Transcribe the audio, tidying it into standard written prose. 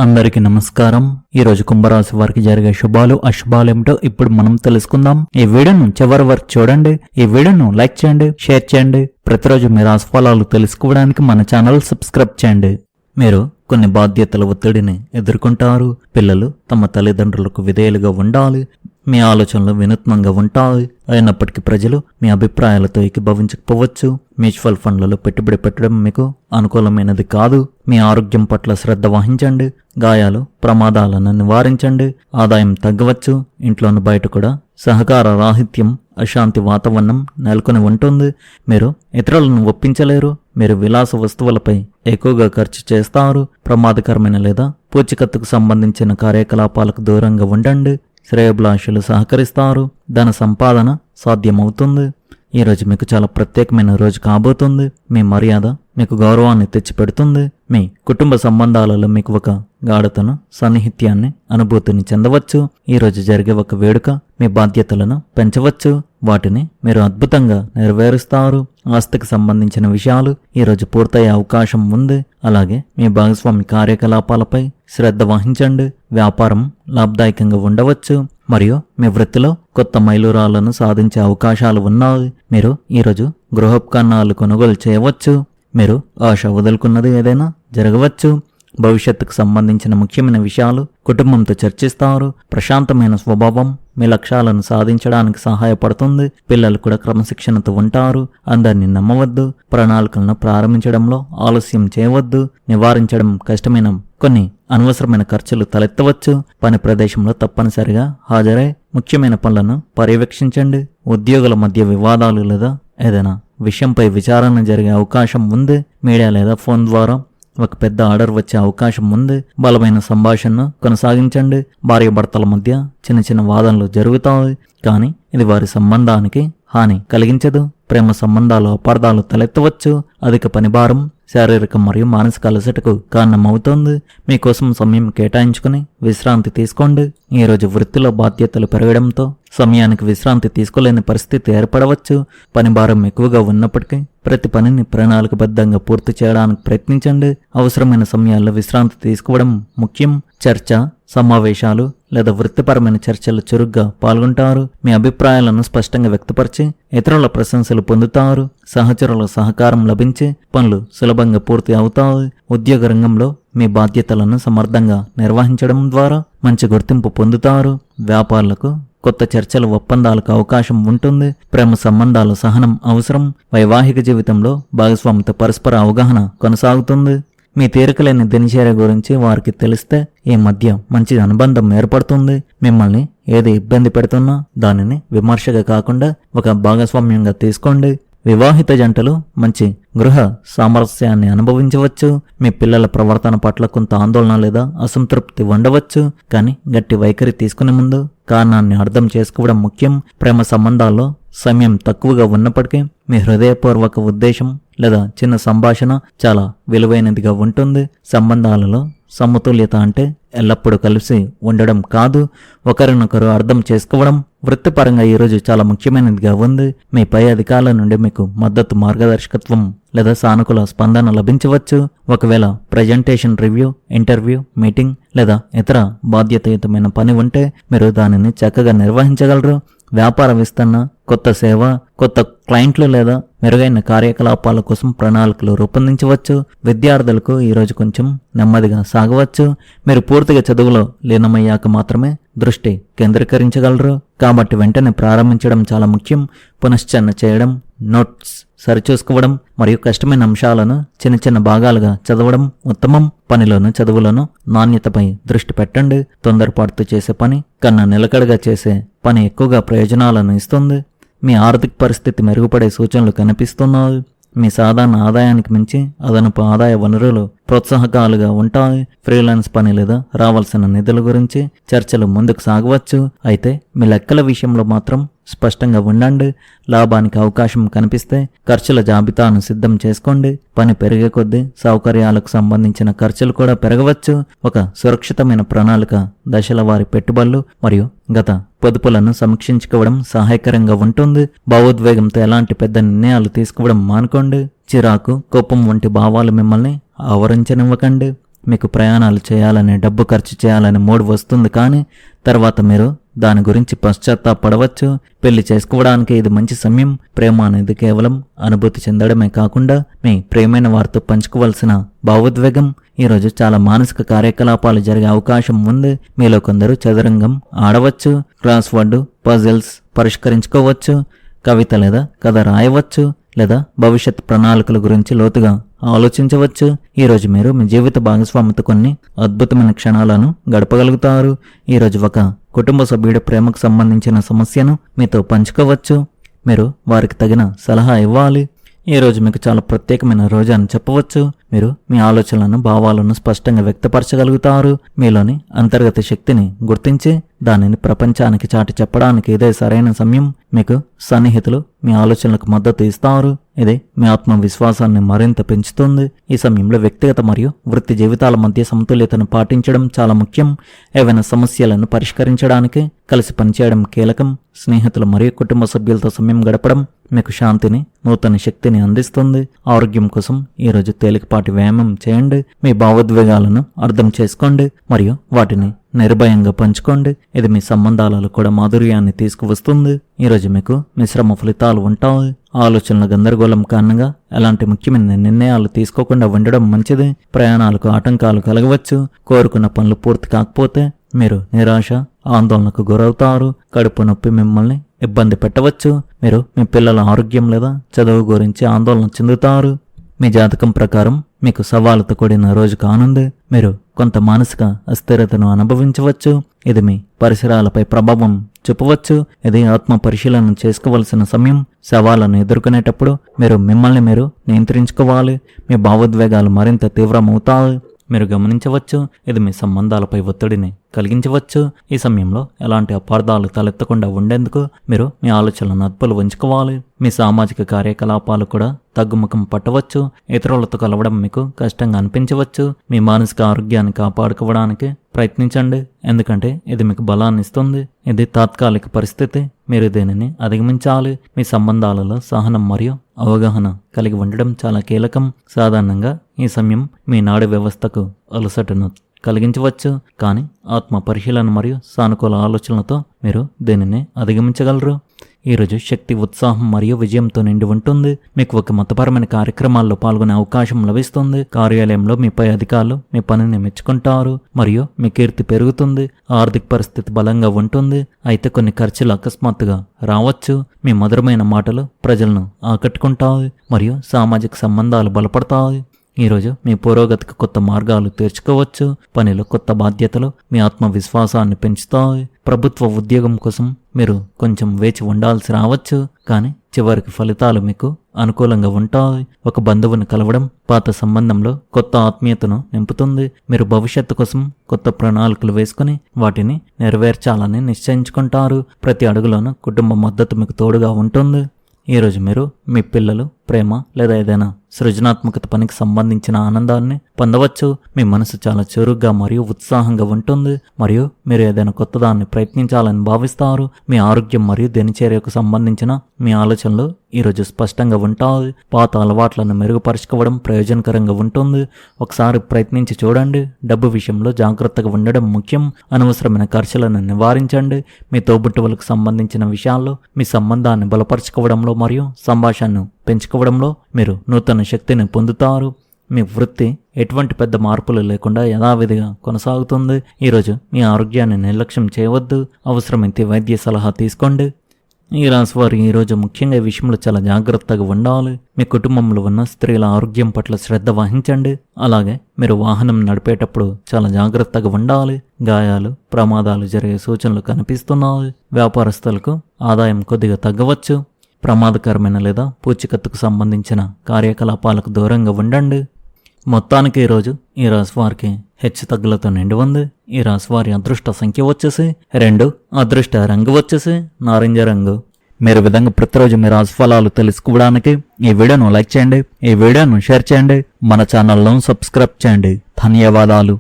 అందరికీ నమస్కారం. ఈ రోజు కుంభరాశి వారికి జరిగే శుభాలు అశుభాలు ఏమిటో ఇప్పుడు మనం తెలుసుకుందాం. ఈ వీడియోను చివరి వరకు చూడండి. ఈ వీడియోను లైక్ చేయండి, షేర్ చేయండి. ప్రతిరోజు మీ రాశి ఫలాలు తెలుసుకోవడానికి మన ఛానల్ సబ్స్క్రైబ్ చేయండి. మీరు కొన్ని బాధ్యతల ఒత్తిడిని ఎదుర్కొంటారు. పిల్లలు తమ తల్లిదండ్రులకు విధేయులుగా ఉండాలి. మీ ఆలోచనలు వినూత్నంగా ఉంటాయి. అయినప్పటికీ ప్రజలు మీ అభిప్రాయాలతో ఏకీభవించకపోవచ్చు. మ్యూచువల్ ఫండ్లలో పెట్టుబడి పెట్టడం మీకు అనుకూలమైనది కాదు. మీ ఆరోగ్యం పట్ల శ్రద్ధ వహించండి. గాయాలు, ప్రమాదాలను నివారించండి. ఆదాయం తగ్గవచ్చు. ఇంట్లోని బయట కూడా సహకార రాహిత్యం, అశాంతి వాతావరణం నెలకొని ఉంటుంది. మీరు ఇతరులను ఒప్పించలేరు. మీరు విలాస వస్తువులపై ఎక్కువగా ఖర్చు చేస్తారు. ప్రమాదకరమైన లేదా పూచికత్తుకు సంబంధించిన కార్యకలాపాలకు దూరంగా ఉండండి. శ్రేయోభిలాషులు సహకరిస్తారు. ధన సంపాదన సాధ్యమవుతుంది. ఈరోజు మీకు చాలా ప్రత్యేకమైన రోజు కాబోతుంది. మీ మర్యాద మీకు గౌరవాన్ని తెచ్చిపెడుతుంది. మీ కుటుంబ సంబంధాలలో మీకు ఒక గాఢతను, సన్నిహిత్యాన్ని, అనుభూతిని చెందవచ్చు. ఈరోజు జరిగే ఒక వేడుక మీ బాధ్యతలను పెంచవచ్చు. వాటిని మీరు అద్భుతంగా నెరవేరుస్తారు. ఆస్తికి సంబంధించిన విషయాలు ఈరోజు పూర్తయ్యే అవకాశం ఉంది. అలాగే మీ భాగస్వామి కార్యకలాపాలపై శ్రద్ధ వహించండి. వ్యాపారం లాభదాయకంగా ఉండవచ్చు మరియు మీ వృత్తిలో కొత్త మైలురాళ్లను సాధించే అవకాశాలు ఉన్నాయి. మీరు ఈరోజు గృహోపకరణాలు కొనుగోలు చేయవచ్చు. మీరు ఆశ వదులుకున్నది ఏదైనా జరగవచ్చు. భవిష్యత్తుకు సంబంధించిన ముఖ్యమైన విషయాలు కుటుంబంతో చర్చిస్తారు. ప్రశాంతమైన స్వభావం మీ లక్ష్యాలను సాధించడానికి సహాయపడుతుంది. పిల్లలు కూడా క్రమశిక్షణతో ఉంటారు. అందరినీ నమ్మవద్దు. ప్రణాళికలను ప్రారంభించడంలో ఆలస్యం చేయవద్దు. నివారించడం కష్టమైన కొన్ని అనవసరమైన ఖర్చులు తలెత్తవచ్చు. పని ప్రదేశంలో తప్పనిసరిగా హాజరై ముఖ్యమైన పనులను పర్యవేక్షించండి. ఉద్యోగుల మధ్య వివాదాలు లేదా ఏదైనా విషయంపై విచారణ జరిగే అవకాశం ఉంది. మీడియా లేదా ఫోన్ ద్వారా ఒక పెద్ద ఆర్డర్ వచ్చే అవకాశం ఉంది. బలమైన సంభాషణను కొనసాగించండి. భార్యాభర్తల మధ్య చిన్న చిన్న వాదనలు జరుగుతాయి, కానీ ఇది వారి సంబంధానికి హాని కలిగించదు. ప్రేమ సంబంధాలు అపార్థాలు తలెత్తవచ్చు. అధిక పనిభారం శారీరక మరియు మానసిక అలసటకు కారణమవుతోంది. మీకోసం సమయం కేటాయించుకుని విశ్రాంతి తీసుకోండి. ఈరోజు వృత్తిలో బాధ్యతలు పెరగడంతో సమయానికి విశ్రాంతి తీసుకోలేని పరిస్థితి ఏర్పడవచ్చు. పని భారం ఎక్కువగా ఉన్నప్పటికీ ప్రతి పనిని ప్రణాళికబద్ధంగా పూర్తి చేయడానికి ప్రయత్నించండి. అవసరమైన సమయాల్లో విశ్రాంతి తీసుకోవడం ముఖ్యం. చర్చ, సమావేశాలు లేదా వృత్తిపరమైన చర్చలు చురుగ్గా పాల్గొంటారు. మీ అభిప్రాయాలను స్పష్టంగా వ్యక్తపరిచి ఇతరుల ప్రశంసలు పొందుతారు. సహచరుల సహకారం లభించి పనులు సులభంగా పూర్తి అవుతాయి. ఉద్యోగ రంగంలో మీ బాధ్యతలను సమర్థంగా నిర్వహించడం ద్వారా మంచి గుర్తింపు పొందుతారు. వ్యాపారులకు కొత్త చర్చలు, ఒప్పందాలకు అవకాశం ఉంటుంది. ప్రేమ సంబంధాలు సహనం అవసరం. వైవాహిక జీవితంలో భాగస్వామితో పరస్పర అవగాహన కొనసాగుతుంది. మీ తీరికలేని దినచర్య గురించి వారికి తెలిస్తే ఈ మధ్య మంచి అనుబంధం ఏర్పడుతుంది. మిమ్మల్ని ఏది ఇబ్బంది పెడుతున్నా దానిని విమర్శగా కాకుండా ఒక భాగస్వామ్యంగా తీసుకోండి. వివాహిత జంటలు మంచి గృహ సామరస్యాన్ని అనుభవించవచ్చు. మీ పిల్లల ప్రవర్తన పట్ల కొంత ఆందోళన లేదా అసంతృప్తి ఉండవచ్చు, కానీ గట్టి వైఖరి తీసుకునే ముందు కారణాన్ని అర్థం చేసుకోవడం ముఖ్యం. ప్రేమ సంబంధాల్లో సమయం తక్కువగా ఉన్నప్పటికీ మీ హృదయపూర్వక ఉద్దేశం లేదా చిన్న సంభాషణ చాలా విలువైనదిగా ఉంటుంది. సంబంధాలలో సమతుల్యత అంటే ఎల్లప్పుడూ కలిసి ఉండడం కాదు, ఒకరినొకరు అర్థం చేసుకోవడం. వృత్తిపరంగా ఈరోజు చాలా ముఖ్యమైనదిగా ఉంది. మీ పై అధికారుల నుండి మీకు మద్దతు, మార్గదర్శకత్వం లేదా సానుకూల స్పందన లభించవచ్చు. ఒకవేళ ప్రజెంటేషన్, రివ్యూ, ఇంటర్వ్యూ, మీటింగ్ లేదా ఇతర బాధ్యతాయుతమైన పని ఉంటే మీరు దానిని చక్కగా నిర్వహించగలరు. వ్యాపార విస్తరణ, కొత్త సేవ, కొత్త క్లయింట్లు లేదా మెరుగైన కార్యకలాపాల కోసం ప్రణాళికలు రూపొందించవచ్చు. విద్యార్థులకు ఈరోజు కొంచెం నెమ్మదిగా సాగవచ్చు. మీరు పూర్తిగా చదువులో లీనమయ్యాక మాత్రమే దృష్టి కేంద్రీకరించగలరు, కాబట్టి వెంటనే ప్రారంభించడం చాలా ముఖ్యం. పునశ్చరణ చేయడం, నోట్స్ సరిచూసుకోవడం మరియు కష్టమైన అంశాలను చిన్న చిన్న భాగాలుగా చదవడం ఉత్తమం. పనిలోను చదువులను నాణ్యతపై దృష్టి పెట్టండి. తొందరపాటుతో చేసే పని కన్నా నిలకడగా చేసే పని ఎక్కువగా ప్రయోజనాలను ఇస్తుంది. మీ ఆర్థిక పరిస్థితి మెరుగుపడే సూచనలు కనిపిస్తున్నాయి. మీ సాధారణ ఆదాయానికి మించి అదనపు ఆదాయ వనరులు ప్రోత్సాహకాలుగా ఉంటాయి. ఫ్రీలాన్స్ పని లేదా రావాల్సిన నిధుల గురించి చర్చలు ముందుకు సాగవచ్చు. అయితే మీ లెక్కల విషయంలో మాత్రం స్పష్టంగా ఉండండి. లాభానికి అవకాశం కనిపిస్తే ఖర్చుల జాబితాను సిద్ధం చేసుకోండి. పని పెరిగే కొద్దీ సౌకర్యాలకు సంబంధించిన ఖర్చులు కూడా పెరగవచ్చు. ఒక సురక్షితమైన ప్రణాళిక దశల వారి పెట్టుబడులు మరియు గత పొదుపులను సమీక్షించుకోవడం సహాయకరంగా ఉంటుంది. భావోద్వేగంతో ఎలాంటి పెద్ద నిర్ణయాలు తీసుకోవడం మానుకోండి. చిరాకు, కోపం వంటి భావాలు మిమ్మల్ని ఆవరించనివ్వకండి. మీకు ప్రయాణాలు చేయాలని, డబ్బు ఖర్చు చేయాలని మూడ్ వస్తుంది, కానీ తర్వాత మీరు దాని గురించి పశ్చాత్తాపడవచ్చు. పెళ్లి చేసుకోవడానికి ఇది మంచి సమయం. ప్రేమ అనేది కేవలం అనుభూతి చెందడమే కాకుండా మీ ప్రియమైన వారితో పంచుకోవాల్సిన భావోద్వేగం. ఈరోజు చాలా మానసిక కార్యకలాపాలు జరిగే అవకాశం ఉంది. మీలో కొందరు చదరంగం ఆడవచ్చు, క్రాస్ వర్డ్ పజిల్స్ పరిష్కరించుకోవచ్చు, కవిత లేదా కథ రాయవచ్చు, లేదా భవిష్యత్ ప్రణాళికల గురించి లోతుగా ఆలోచించవచ్చు. ఈరోజు మీరు మీ జీవిత భాగస్వామితో కొన్ని అద్భుతమైన క్షణాలను గడపగలుగుతారు. ఈరోజు ఒక కుటుంబ సభ్యుడి ప్రేమకు సంబంధించిన సమస్యను మీతో పంచుకోవచ్చు. మీరు వారికి తగిన సలహా ఇవ్వాలి. ఈరోజు మీకు చాలా ప్రత్యేకమైన రోజు అని చెప్పవచ్చు. మీరు మీ ఆలోచనలను, భావాలను స్పష్టంగా వ్యక్తపరచగలుగుతారు. మీలోని అంతర్గత శక్తిని గుర్తించి దానిని ప్రపంచానికి చాటి చెప్పడానికి ఇదే సరైన సమయం. మీకు సన్నిహితులు మీ ఆలోచనలకు మద్దతు ఇస్తారు. ఇది మీ ఆత్మవిశ్వాసాన్ని మరింత పెంచుతుంది. ఈ సమయంలో వ్యక్తిగత మరియు వృత్తి జీవితాల మధ్య సమతుల్యతను పాటించడం చాలా ముఖ్యం. ఏవైనా సమస్యలను పరిష్కరించడానికి కలిసి పనిచేయడం కీలకం. స్నేహితులు మరియు కుటుంబ సభ్యులతో సమయం గడపడం మీకు శాంతిని, నూతన శక్తిని అందిస్తుంది. ఆరోగ్యం కోసం ఈరోజు తేలికపాటి వ్యాయామం చేయండి. మీ భావోద్వేగాలను అర్థం చేసుకోండి మరియు వాటిని నిర్భయంగా పంచుకోండి. ఇది మీ సంబంధాలలో కూడా మాధుర్యాన్ని తీసుకువస్తుంది. ఈరోజు మీకు మిశ్రమ ఫలితాలు ఉంటాయి. ఆలోచనల గందరగోళం కారణంగా ఎలాంటి ముఖ్యమైన నిర్ణయాలు తీసుకోకుండా ఉండడం మంచిది. ప్రయాణాలకు ఆటంకాలు కలగవచ్చు. కోరుకున్న పనులు పూర్తి కాకపోతే మీరు నిరాశ, ఆందోళనకు గురవుతారు. కడుపు నొప్పి మిమ్మల్ని ఇబ్బంది పెట్టవచ్చు. మీరు మీ పిల్లల ఆరోగ్యం లేదా చదువు గురించి ఆందోళన చెందుతారు. మీ జాతకం ప్రకారం మీకు సవాలుతో కూడిన రోజు కానుంది. మీరు కొంత మానసిక అస్థిరతను అనుభవించవచ్చు. ఇది మీ పరిసరాలపై ప్రభావం చూపవచ్చు. ఇది ఆత్మ పరిశీలన చేసుకోవలసిన సమయం. సవాళ్లను ఎదుర్కొనేటప్పుడు మీరు మిమ్మల్ని మీరు నియంత్రించుకోవాలి. మీ భావోద్వేగాలు మరింత తీవ్రమవుతాయి. మీరు గమనించవచ్చు. ఇది మీ సంబంధాలపై ఒత్తిడిని కలిగించవచ్చు. ఈ సమయంలో ఎలాంటి అపార్థాలు తలెత్తకుండా ఉండేందుకు మీరు మీ ఆలోచనలను అదుపులో ఉంచుకోవాలి. మీ సామాజిక కార్యకలాపాలు కూడా తగ్గుముఖం పట్టవచ్చు. ఇతరులతో కలవడం మీకు కష్టంగా అనిపించవచ్చు. మీ మానసిక ఆరోగ్యాన్ని కాపాడుకోవడానికి ప్రయత్నించండి, ఎందుకంటే ఇది మీకు బలాన్ని ఇస్తుంది. ఇది తాత్కాలిక పరిస్థితి. మీరు దీనిని అధిగమించాలి. మీ సంబంధాలలో సహనం మరియు అవగాహన కలిగి ఉండడం చాలా కీలకం. సాధారణంగా ఈ సమయం మీ నాడీ వ్యవస్థకు అలసటను కలిగించవచ్చు, కానీ ఆత్మ పరిశీలన మరియు సానుకూల ఆలోచనలతో మీరు దీనిని అధిగమించగలరు. ఈరోజు శక్తి, ఉత్సాహం మరియు విజయంతో నిండి ఉంటుంది. మీకు ఒక మతపరమైన కార్యక్రమాల్లో పాల్గొనే అవకాశం లభిస్తుంది. కార్యాలయంలో మీపై అధికారులు మీ పనిని మెచ్చుకుంటారు మరియు మీ కీర్తి పెరుగుతుంది. ఆర్థిక పరిస్థితి బలంగా ఉంటుంది, అయితే కొన్ని ఖర్చులు అకస్మాత్తుగా రావచ్చు. మీ మధురమైన మాటలు ప్రజలను ఆకట్టుకుంటాయి మరియు సామాజిక సంబంధాలు బలపడతాయి. ఈరోజు మీ పురోగతికి కొత్త మార్గాలు తెరుచుకోవచ్చు. పనిలో కొత్త బాధ్యతలు మీ ఆత్మవిశ్వాసాన్ని పెంచుతాయి. ప్రభుత్వ ఉద్యోగం కోసం మీరు కొంచెం వేచి ఉండాల్సి రావచ్చు, కానీ చివరికి ఫలితాలు మీకు అనుకూలంగా ఉంటాయి. ఒక బంధువుని కలవడం పాత సంబంధంలో కొత్త ఆత్మీయతను నింపుతుంది. మీరు భవిష్యత్తు కోసం కొత్త ప్రణాళికలు వేసుకుని వాటిని నెరవేర్చాలని నిశ్చయించుకుంటారు. ప్రతి అడుగులోనూ కుటుంబ మద్దతు మీకు తోడుగా ఉంటుంది. ఈరోజు మీరు మీ పిల్లలు, ప్రేమ లేదా ఏదైనా సృజనాత్మకత పనికి సంబంధించిన ఆనందాన్ని పొందవచ్చు. మీ మనసు చాలా చురుగ్గా మరియు ఉత్సాహంగా ఉంటుంది మరియు మీరు ఏదైనా కొత్తదాన్ని ప్రయత్నించాలని భావిస్తారు. మీ ఆరోగ్యం మరియు దినచర్యకు సంబంధించిన మీ ఆలోచనలు ఈరోజు స్పష్టంగా ఉంటాయి. పాత అలవాట్లను మెరుగుపరుచుకోవడం ప్రయోజనకరంగా ఉంటుంది. ఒకసారి ప్రయత్నించి చూడండి. డబ్బు విషయంలో జాగ్రత్తగా ఉండడం ముఖ్యం. అనవసరమైన ఖర్చులను నివారించండి. మీ తోబుట్టువులకు సంబంధించిన విషయాల్లో మీ సంబంధాన్ని బలపరుచుకోవడంలో మరియు సంభాషణను పెంచుకోవడంలో మీరు నూతన శక్తిని పొందుతారు. మీ వృత్తి ఎటువంటి పెద్ద మార్పులు లేకుండా యథావిధిగా కొనసాగుతుంది. ఈరోజు మీ ఆరోగ్యాన్ని నిర్లక్ష్యం చేయవద్దు. అవసరమైతే వైద్య సలహా తీసుకోండి. ఈ రాశి వారు ఈరోజు ముఖ్యంగా ఈ విషయంలో చాలా జాగ్రత్తగా ఉండాలి. మీ కుటుంబంలో ఉన్న స్త్రీల ఆరోగ్యం పట్ల శ్రద్ధ వహించండి. అలాగే మీరు వాహనం నడిపేటప్పుడు చాలా జాగ్రత్తగా ఉండాలి. గాయాలు, ప్రమాదాలు జరిగే సూచనలు కనిపిస్తున్నాయి. వ్యాపారస్తులకు ఆదాయం కొద్దిగా తగ్గవచ్చు. ప్రమాదకరమైన లేదా పూచికత్తుకు సంబంధించిన కార్యకలాపాలకు దూరంగా ఉండండి. మొత్తానికి ఈరోజు ఈ రాశి వారికి హెచ్చు తగ్గులతో నిండి ఉంది. ఈ రాశి వారి అదృష్ట సంఖ్య వచ్చేసి 2, అదృష్ట రంగు వచ్చేసి నారింజ రంగు. మీరు విధంగా ప్రతిరోజు మీ రాశి ఫలాలు తెలుసుకోవడానికి ఈ వీడియోను లైక్ చేయండి, ఈ వీడియోను షేర్ చేయండి, మన ఛానల్ను సబ్స్క్రైబ్ చేయండి. ధన్యవాదాలు.